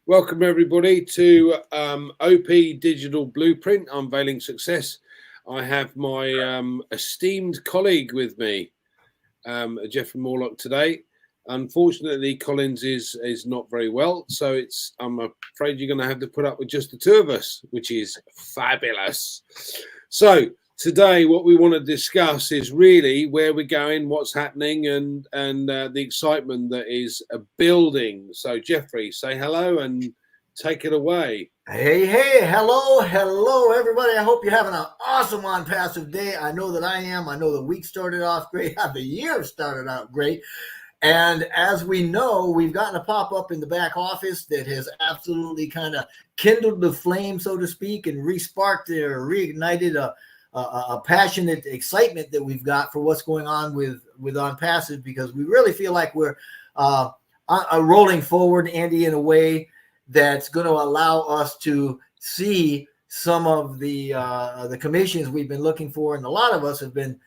Welcome everybody to OP Digital Blueprint, Unveiling Success. I have my esteemed colleague with me, Jeffrey Morlock today. Unfortunately, Collins is not very well, so I'm afraid you're going to have to put up with just the two of us, which is fabulous. So today, what we want to discuss is really where we're going, what's happening, and the excitement that is building. So, Jeffrey, say hello and take it away. Hey, hello, everybody. I hope you're having an awesome OnPassive day. I know that I am. I know the week started off great. The year started out great. And as we know, we've gotten a pop-up in the back office that has absolutely kind of kindled the flame, so to speak, and reignited a passionate excitement that we've got for what's going on with OnPassive, because we really feel like we're rolling forward, Andy, in a way that's going to allow us to see some of the commissions we've been looking for. And a lot of us have been,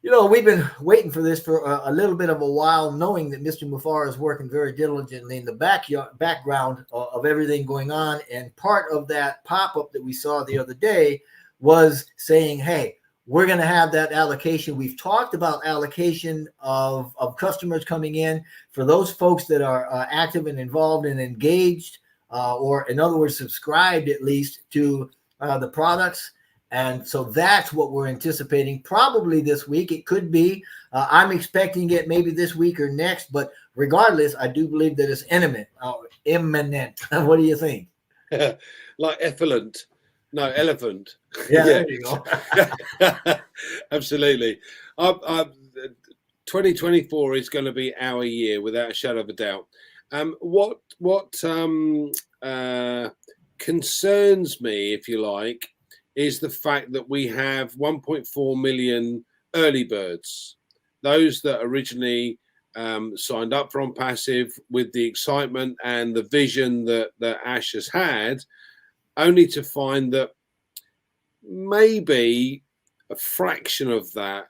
we've been waiting for this for a little bit of a while, knowing that Mr. Mufareh is working very diligently in the background of everything going on. And part of that pop-up that we saw the other day was saying, hey, we're going to have that allocation. We've talked about allocation of customers coming in for those folks that are active and involved and engaged, or in other words, subscribed at least to the products. And so that's what we're anticipating probably this week. It could be, I'm expecting it maybe this week or next, but regardless, I do believe that it's imminent. What do you think? Like effluent. No, elephant. Yeah, there you go. Absolutely. 2024 is going to be our year, without a shadow of a doubt. What concerns me, if you like, is the fact that we have 1.4 million early birds, those that originally signed up for OnPassive with the excitement and the vision that Ash has had, only to find that maybe a fraction of that,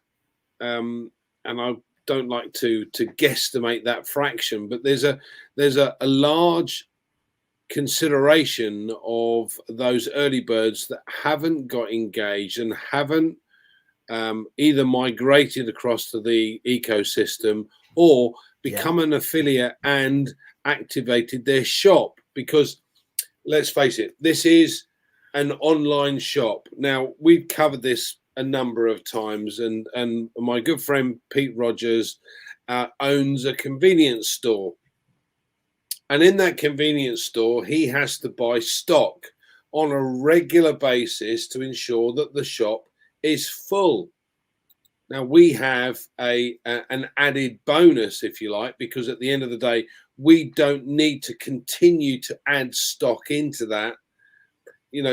and I don't like to guesstimate that fraction, but there's a large consideration of those early birds that haven't got engaged and haven't either migrated across to the ecosystem or become an affiliate and activated their shop. Because let's face it, this is an online shop. Now, we've covered this a number of times, and my good friend Pete Rogers owns a convenience store. And in that convenience store, he has to buy stock on a regular basis to ensure that the shop is full. Now, we have an added bonus, if you like, because at the end of the day, we don't need to continue to add stock into that.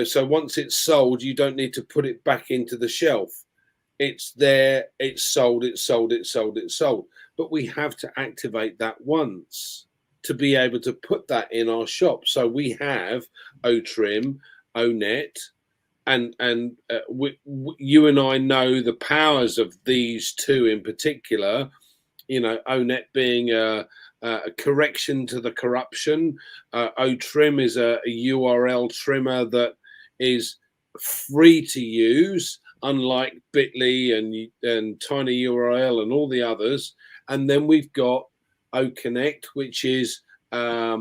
So once it's sold, you don't need to put it back into the shelf. It's there, it's sold. But we have to activate that once to be able to put that in our shop. So we have OTrim, ONet, and you and I know the powers of these two in particular. ONet being a correction to the corruption. OTrim is a URL trimmer that is free to use, unlike Bitly and Tiny URL and all the others. And then we've got OConnect, which is a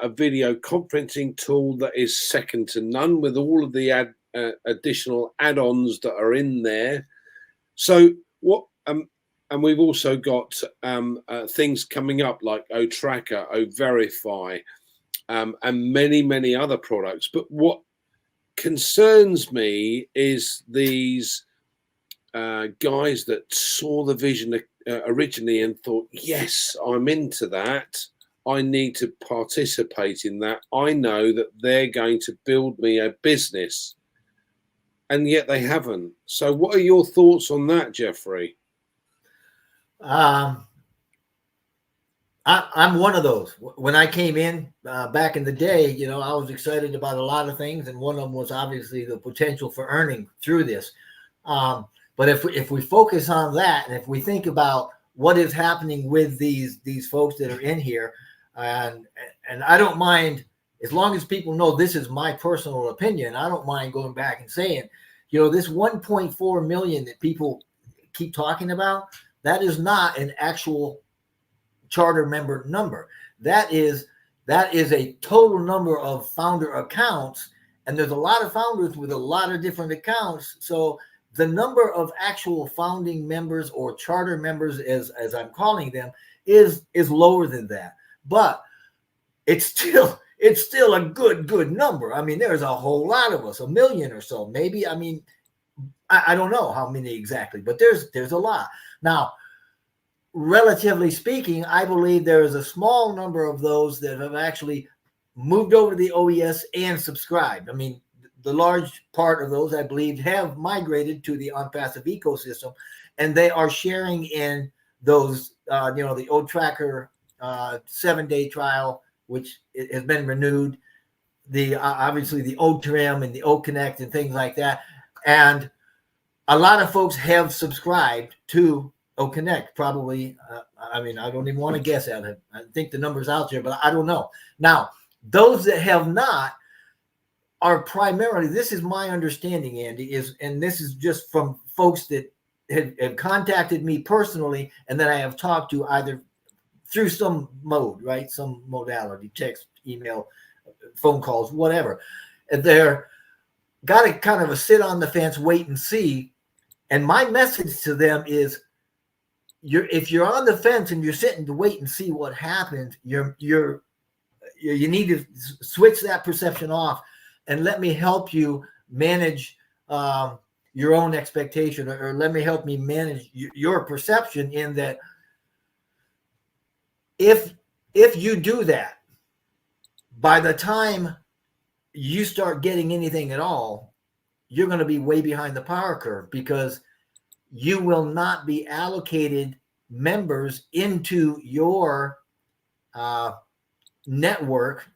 video conferencing tool that is second to none, with all of the additional add-ons that are in there. So what? And we've also got things coming up like OTracker, OVERIFY, and many other products. But what concerns me is these guys that saw the vision originally and thought, yes, I'm into that. I need to participate in that. I know that they're going to build me a business. And yet they haven't. So what are your thoughts on that, Jeffrey? I'm one of those. When I came in back in the day, I was excited about a lot of things, and one of them was obviously the potential for earning through this. But if we focus on that, and if we think about what is happening with these folks that are in here, and I don't mind, as long as people know this is my personal opinion. I don't mind going back and saying, this 1.4 million that people keep talking about, that is not an actual charter member number. That is a total number of founder accounts, and there's a lot of founders with a lot of different accounts. So the number of actual founding members or charter members, as I'm calling them, is lower than that. But it's still a good number. I mean, there's a whole lot of us, 1 million or so, maybe. I mean, I don't know how many exactly, but there's a lot. Now, relatively speaking, I believe there is a small number of those that have actually moved over to the OES and subscribed. I mean, the large part of those, I believe, have migrated to the OnPassive ecosystem, and they are sharing in those, the OTracker 7-day trial, which has been renewed, the obviously the OTrim and the OConnect and things like that. And a lot of folks have subscribed to OConnect, probably. I don't even want to guess at it. I think the number's out there, but I don't know. Now, those that have not are primarily, this is my understanding, Andy, and this is just from folks that have contacted me personally and that I have talked to either through some mode, right? Some modality, text, email, phone calls, whatever. And they're got to kind of a sit on the fence, wait and see. And my message to them is, if you're on the fence and you're sitting to wait and see what happens, you need to switch that perception off and let me help you manage your own expectation, or let me help me manage your perception, in that if you do that, by the time you start getting anything at all, you're going to be way behind the power curve, because you will not be allocated members into your network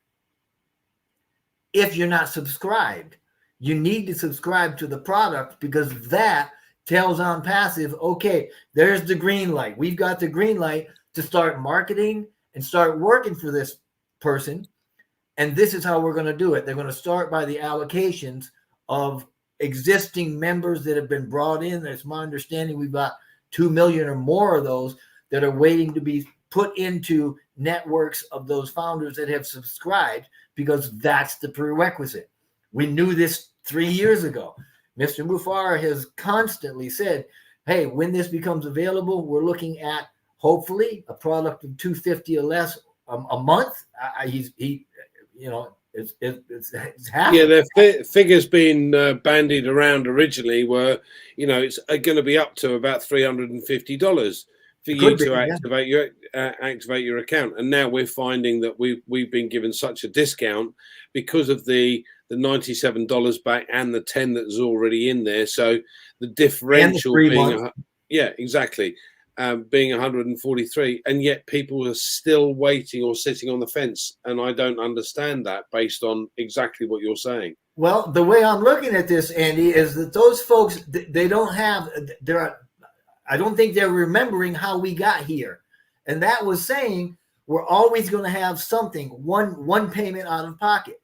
if you're not subscribed. You need to subscribe to the product, because that tells OnPassive, okay, there's the green light. We've got the green light to start marketing and start working for this person. And this is how we're going to do it. They're going to start by the allocations of existing members that have been brought in. That's my understanding. We've got 2 million or more of those that are waiting to be put into networks of those founders that have subscribed, because that's the prerequisite. We knew this 3 years ago. Mr. Mufara has constantly said, hey, when this becomes available, we're looking at hopefully a product of $250 or less a month. It's happening. Yeah, the figures being bandied around originally were, it's going to be up to about $350 for you to activate your account. And now we're finding that we've been given such a discount because of the $97 back and the 10 that's already in there. So the differential being, exactly. Being 143, and yet people are still waiting or sitting on the fence, and I don't understand that based on exactly what you're saying. Well, the way I'm looking at this, Andy, is that those folks, they don't have, I don't think they're remembering how we got here, and that was saying we're always going to have something, one payment out of pocket.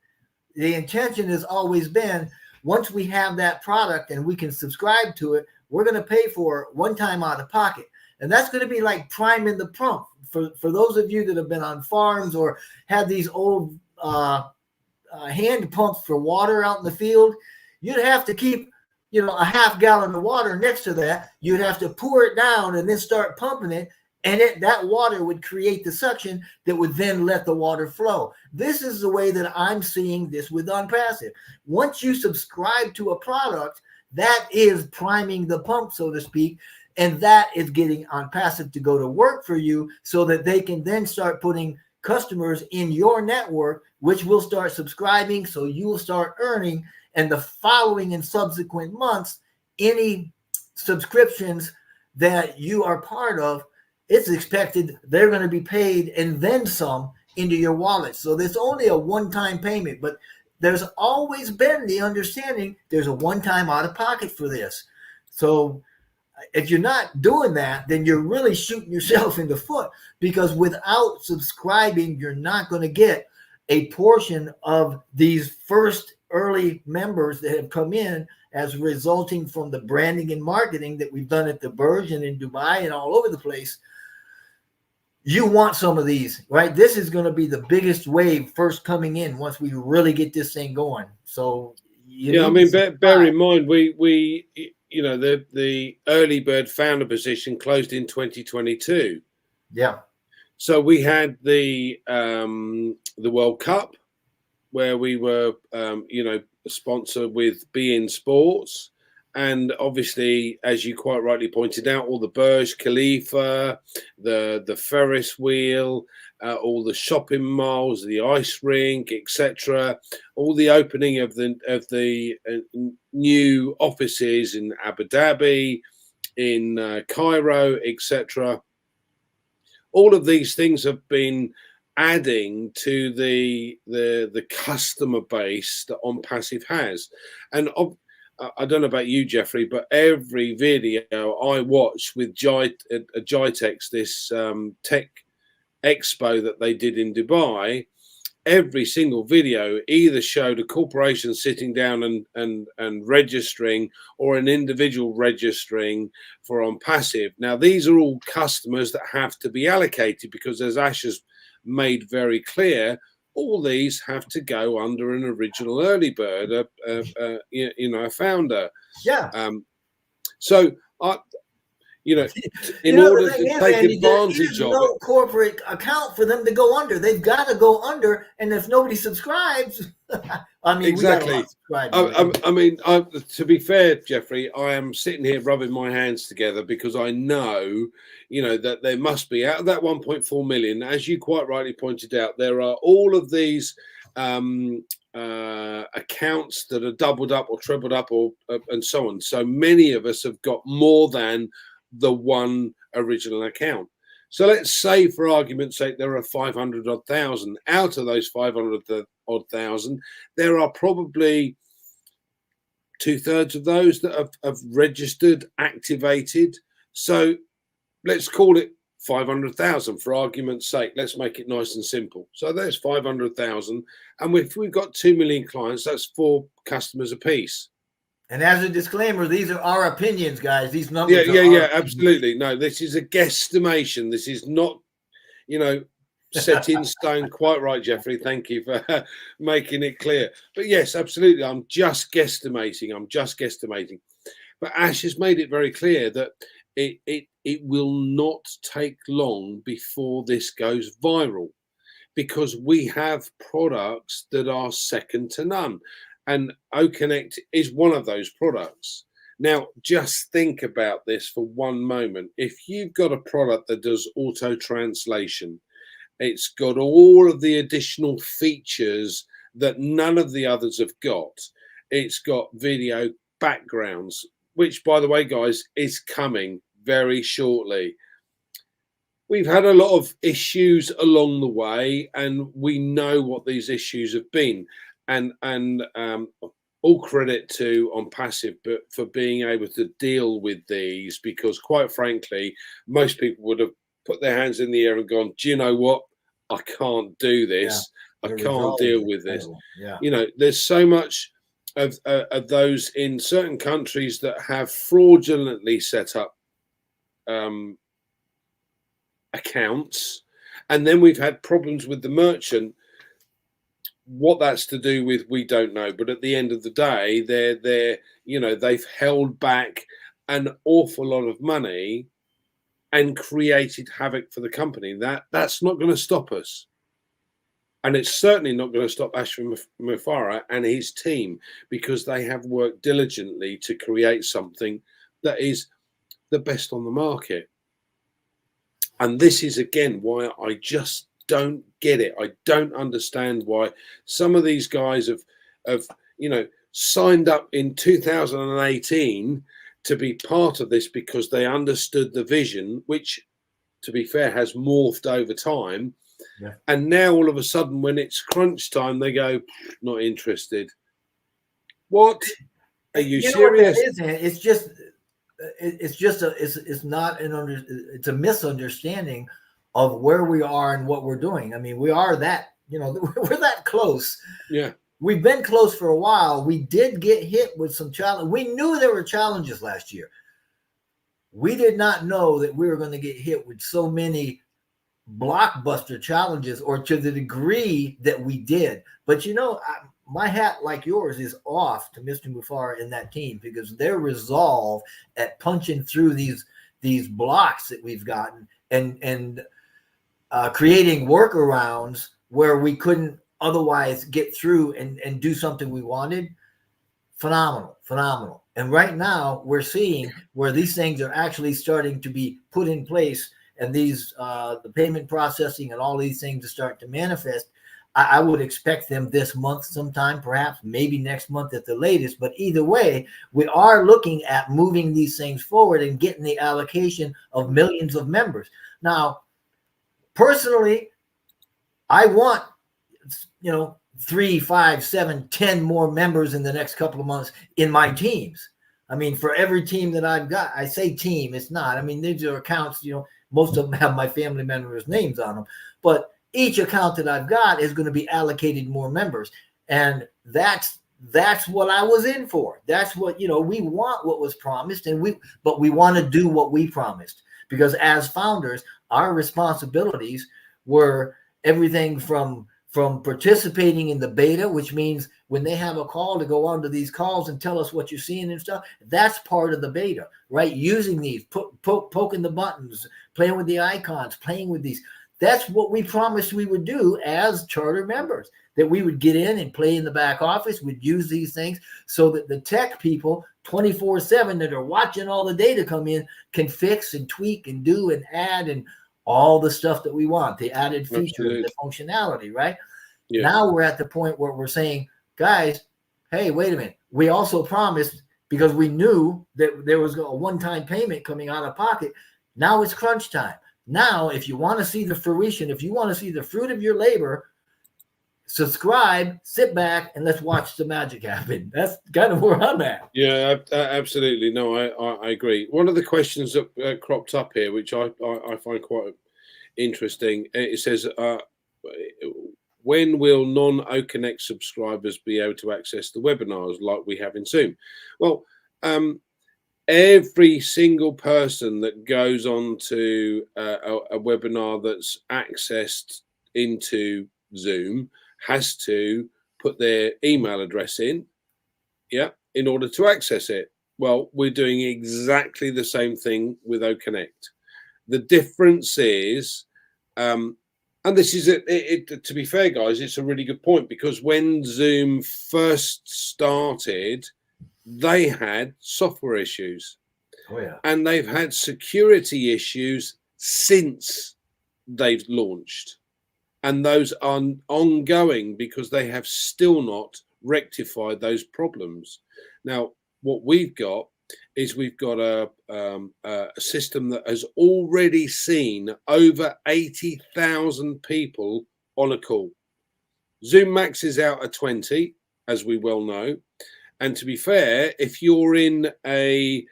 The intention has always been, once we have that product and we can subscribe to it, we're going to pay for it one time out of pocket. And that's going to be like priming the pump. For those of you that have been on farms or had these old hand pumps for water out in the field, you'd have to keep, a half gallon of water next to that. You'd have to pour it down and then start pumping it. And that water would create the suction that would then let the water flow. This is the way that I'm seeing this with OnPassive. Once you subscribe to a product, that is priming the pump, so to speak. And that is getting OnPassive to go to work for you, so that they can then start putting customers in your network, which will start subscribing. So you will start earning. And the following and subsequent months, any subscriptions that you are part of, it's expected they're going to be paid and then some into your wallet. So there's only a one-time payment, but there's always been the understanding there's a one-time out of pocket for this. So if you're not doing that, then you're really shooting yourself in the foot, because without subscribing, you're not going to get a portion of these first early members that have come in as resulting from the branding and marketing that we've done at the Burj and in Dubai and all over the place. You want some of these, right? This is going to be the biggest wave first coming in once we really get this thing going. So yeah, I mean, bear in mind, we you know, the early bird founder position closed in 2022. Yeah. So we had the World Cup, where we were, you know, sponsored with beIN Sports, and obviously, as you quite rightly pointed out, all the Burj Khalifa, the Ferris wheel, all the shopping malls, the ice rink, etc., all the opening of the new offices in Abu Dhabi, in Cairo, etc. All of these things have been adding to the customer base that OnPassive has. And I don't know about you, Jeffrey, but every video I watch with Gitex, this tech expo that they did in Dubai, every single video either showed a corporation sitting down and registering, or an individual registering for OnPassive. Now, these are all customers that have to be allocated, because as Ash has made very clear, all these have to go under an original early bird, you know, a founder. Yeah. So you know, in order to take advantage of no corporate account for them to go under. They've got to go under, and if nobody subscribes, I mean, exactly. I mean, to be fair, Jeffrey, I am sitting here rubbing my hands together, because I know, you know, that there must be, out of that 1.4 million, as you quite rightly pointed out, there are all of these accounts that are doubled up or trebled up, or and so on. So many of us have got more than the one original account. So let's say, for argument's sake, there are 500 odd thousand. Out of those 500 odd thousand, there are probably 2/3 of those that have registered, activated. So let's call it 500,000 for argument's sake. Let's make it nice and simple. So there's 500,000, and if we've got 2 million clients, that's 4 customers apiece. And as a disclaimer, these are our opinions, guys. These numbers. Yeah, absolutely. No, this is a guesstimation. This is not, you know, set in stone. Quite right, Jeffrey. Thank you for making it clear. But yes, absolutely. I'm just guesstimating. But Ash has made it very clear that it will not take long before this goes viral, because we have products that are second to none. And OConnect is one of those products. Now, just think about this for one moment. If you've got a product that does auto translation, it's got all of the additional features that none of the others have got. It's got video backgrounds, which, by the way, guys, is coming very shortly. We've had a lot of issues along the way, and we know what these issues have been. And all credit to OnPassive for being able to deal with these, because quite frankly, most people would have put their hands in the air and gone, do you know what? I can't do this. Yeah, I can't deal with this. Yeah. You know, there's so much of those in certain countries that have fraudulently set up accounts. And then we've had problems with the merchant. What that's to do with, we don't know. But at the end of the day, they're you know, they've held back an awful lot of money and created havoc for the company. That's not going to stop us. And it's certainly not going to stop Ashwin Mufara and his team, because they have worked diligently to create something that is the best on the market. And this is, again, why I just don't get it. I don't understand why some of these guys have you know, signed up in 2018 to be part of this, because they understood the vision, which, to be fair, has morphed over time. Yeah. And now all of a sudden, when it's crunch time, they go, not interested. What? Are you serious? What that is, it's just it's just it's not it's a misunderstanding of where we are and what we're doing. I mean, we are that, we're that close. Yeah. We've been close for a while. We did get hit with some challenge. We knew there were challenges last year. We did not know that we were going to get hit with so many blockbuster challenges, or to the degree that we did. But my hat, like yours, is off to Mr. Mufara and that team, because their resolve at punching through these blocks that we've gotten and creating workarounds where we couldn't otherwise get through and do something we wanted. Phenomenal. And right now we're seeing where these things are actually starting to be put in place, and these the payment processing and all these things are starting to manifest. I would expect them this month sometime, perhaps maybe next month at the latest. But either way, we are looking at moving these things forward and getting the allocation of millions of members. Now, personally, I want 3, 5, 7, 10 more members in the next couple of months in my teams. I mean, for every team that I've got, I say team, it's not. I mean, these are accounts, most of them have my family members' names on them. But each account that I've got is going to be allocated more members. And that's what I was in for. That's what, we want what was promised, but we want to do what we promised. Because as founders, our responsibilities were everything from participating in the beta, which means when they have a call, to go onto these calls and tell us what you're seeing and stuff. That's part of the beta, right? Using these, poking the buttons, playing with the icons, playing with these. That's what we promised we would do as charter members, that we would get in and play in the back office. We'd use these things so that the tech people 24/7 that are watching all the data come in can fix and tweak and do and add and all the stuff that we want, the added features, the functionality, right? Yeah. Now we're at the point where we're saying, guys, hey, wait a minute. We also promised, because we knew that there was a one-time payment coming out of pocket. Now it's crunch time. Now, if you want to see the fruition, if you want to see the fruit of your labor, subscribe, sit back, and let's watch the magic happen. That's kind of where I'm at. Yeah, absolutely. No, I agree. One of the questions that cropped up here, which I find quite interesting, it says, when will non-OConnect subscribers be able to access the webinars like we have in Zoom? Well, every single person that goes on to a webinar that's accessed into Zoom has to put their email address in, in order to access it. Well, we're doing exactly the same thing with OConnect. The difference is, and this is to be fair, guys, it's a really good point, because when Zoom first started, they had software issues. Oh, yeah. And they've had security issues since they've launched. And those are ongoing because they have still not rectified those problems. Now, what we've got is we've got a system that has already seen over 80,000 people on a call. Zoom maxes out at 20, as we well know. And to be fair, if you're in a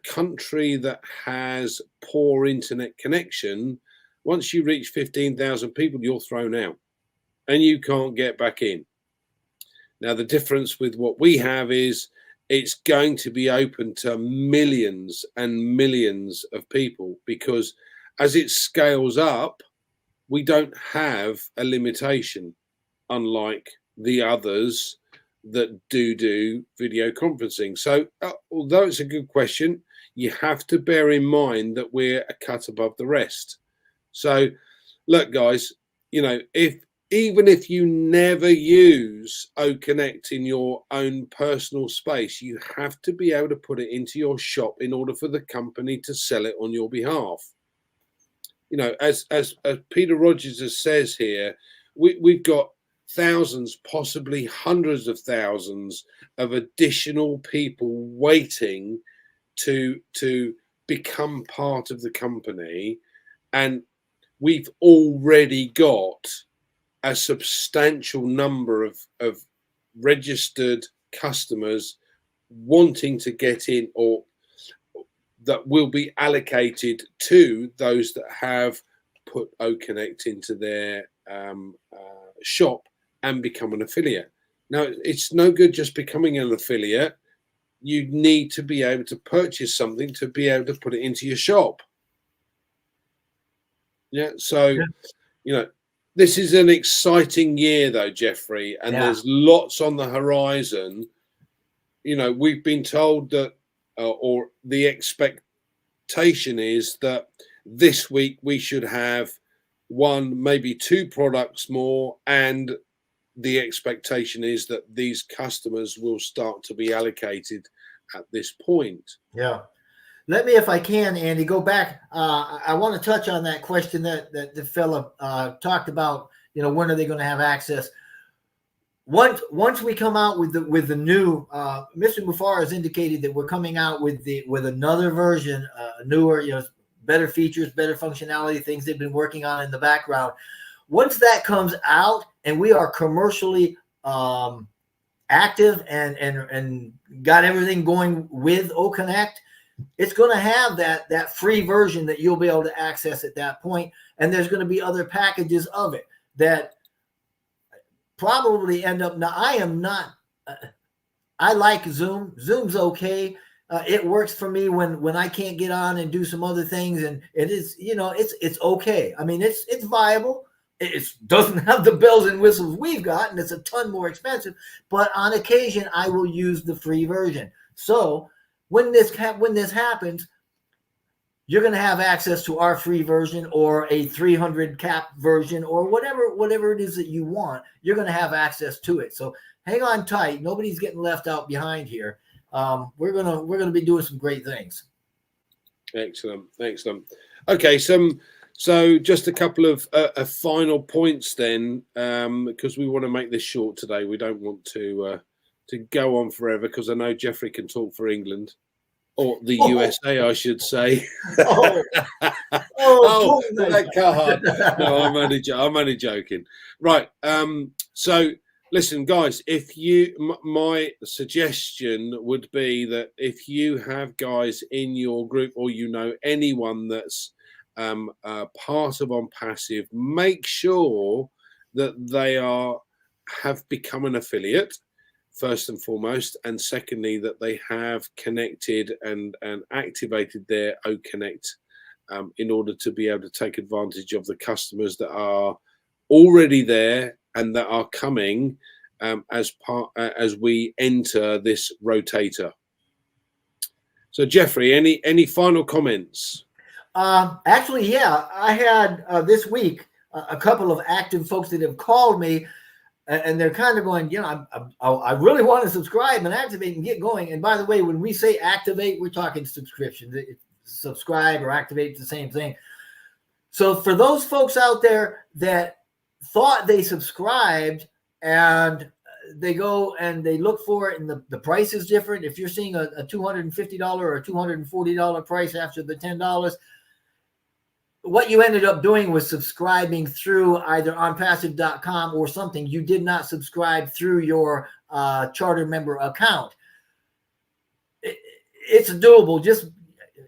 country that has poor internet connection, once you reach 15,000 people, you're thrown out and you can't get back in. Now, the difference with what we have is it's going to be open to millions and millions of people, because as it scales up, we don't have a limitation, unlike the others that do video conferencing. So although it's a good question, you have to bear in mind that we're a cut above the rest. So look, guys, even if you never use OConnect in your own personal space, you have to be able to put it into your shop in order for the company to sell it on your behalf. As Peter Rogers says here, we've got thousands, possibly hundreds of thousands of additional people waiting to become part of the company, and we've already got a substantial number of registered customers wanting to get in, or that will be allocated to those that have put OConnect into their shop and become an affiliate. Now, it's no good just becoming an affiliate. You need to be able to purchase something to be able to put it into your shop. Yeah. So, this is an exciting year, though, Jeffrey, and there's lots on the horizon. We've been told that, or the expectation is that this week we should have 1, maybe 2 products more, and the expectation is that these customers will start to be allocated at this point. Yeah. Let me, if I can, Andy, go back. I want to touch on that question that the fella talked about. When are they going to have access? Once we come out with the new, Mr. Muffar has indicated that we're coming out with another version, newer, better features, better functionality, things they've been working on in the background. Once that comes out and we are commercially active and got everything going with OConnect, it's going to have that free version that you'll be able to access at that point. And there's going to be other packages of it that probably end up. Now, I am not, I like Zoom. Zoom's okay. It works for me when I can't get on and do some other things. And it is, it's okay. I mean, it's viable. It doesn't have the bells and whistles we've got, and it's a ton more expensive. But on occasion, I will use the free version. So when this happens, you're going to have access to our free version or a 300 cap version or whatever it is that you want. You're going to have access to it. So hang on tight. Nobody's getting left out behind here. We're gonna be doing some great things. Excellent. Okay, so just a couple of final points then, because we want to make this short today. We don't want to go on forever, because I know Jeffrey can talk for England, or the USA, I should say. That card. No, I'm only joking. Right. So listen, guys, my suggestion would be that if you have guys in your group, or anyone that's part of OnPassive, make sure that they have become an affiliate, first and foremost, and secondly, that they have connected and activated their OConnect in order to be able to take advantage of the customers that are already there and that are coming as we enter this rotator. So, Jeffrey, any final comments? Actually, yeah, I had this week a couple of active folks that have called me, and they're kind of going, I really want to subscribe and activate and get going. And by the way, when we say activate, we're talking subscription. Subscribe or activate, the same thing. So for those folks out there that thought they subscribed and they go and they look for it and the price is different, if you're seeing a $250 or a $240 price after the $10, what you ended up doing was subscribing through either OnPassive.com or something. You did not subscribe through your charter member account. It's doable. Just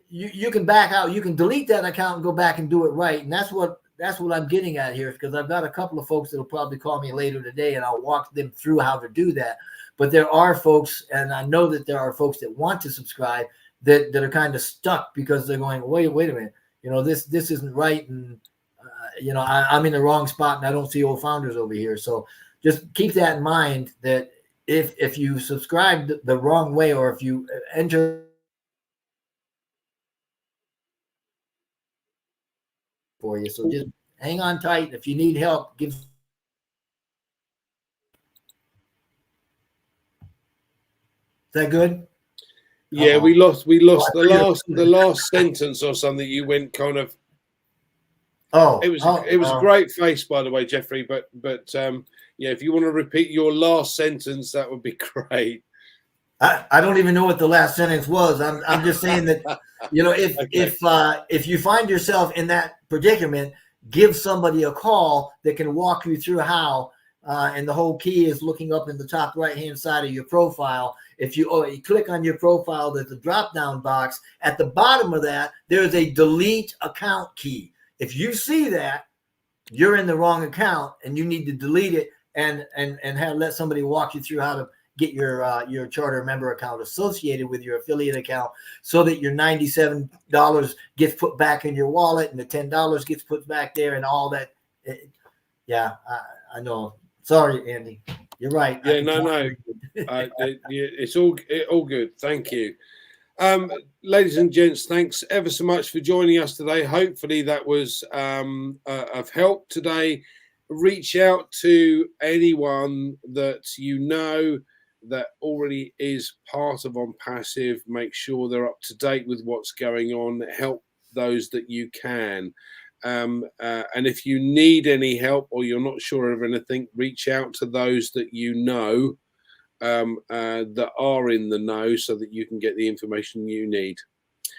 you can back out. You can delete that account and go back and do it right. And that's what I'm getting at here, because I've got a couple of folks that will probably call me later today, and I'll walk them through how to do that. But there are folks, and I know that there are folks that want to subscribe that are kind of stuck because they're going, wait a minute. This isn't right, and I'm in the wrong spot, and I don't see OFounders over here. So just keep that in mind, that if you subscribe the wrong way, or if you enter for you, so just hang on tight. If you need help, give. Is that good? Yeah, we lost the last sentence or something. You went kind of. It was a great face, by the way, Jeffrey. But yeah, if you want to repeat your last sentence, that would be great. I don't even know what the last sentence was. I'm just saying that if you find yourself in that predicament, give somebody a call that can walk you through how, and the whole key is looking up in the top right-hand side of your profile. If you click on your profile, there's a drop-down box. At the bottom of that, there's a delete account key. If you see that, you're in the wrong account and you need to delete it and let somebody walk you through how to get your charter member account associated with your affiliate account, so that your $97 gets put back in your wallet and the $10 gets put back there and all that. Yeah, I know. Sorry, Andy. You're right. Yeah, no. It's all good. Thank you. Ladies and gents, thanks ever so much for joining us today. Hopefully that was of help today. Reach out to anyone that you know that already is part of OnPassive. Make sure they're up to date with what's going on. Help those that you can. And if you need any help or you're not sure of anything, reach out to those that you know that are in the know, so that you can get the information you need.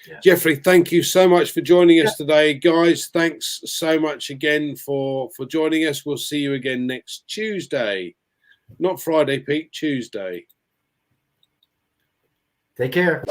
Yeah. Jeffrey, thank you so much for joining us today. Guys, thanks so much again for joining us. We'll see you again next Tuesday. Not Friday, Pete, Tuesday. Take care.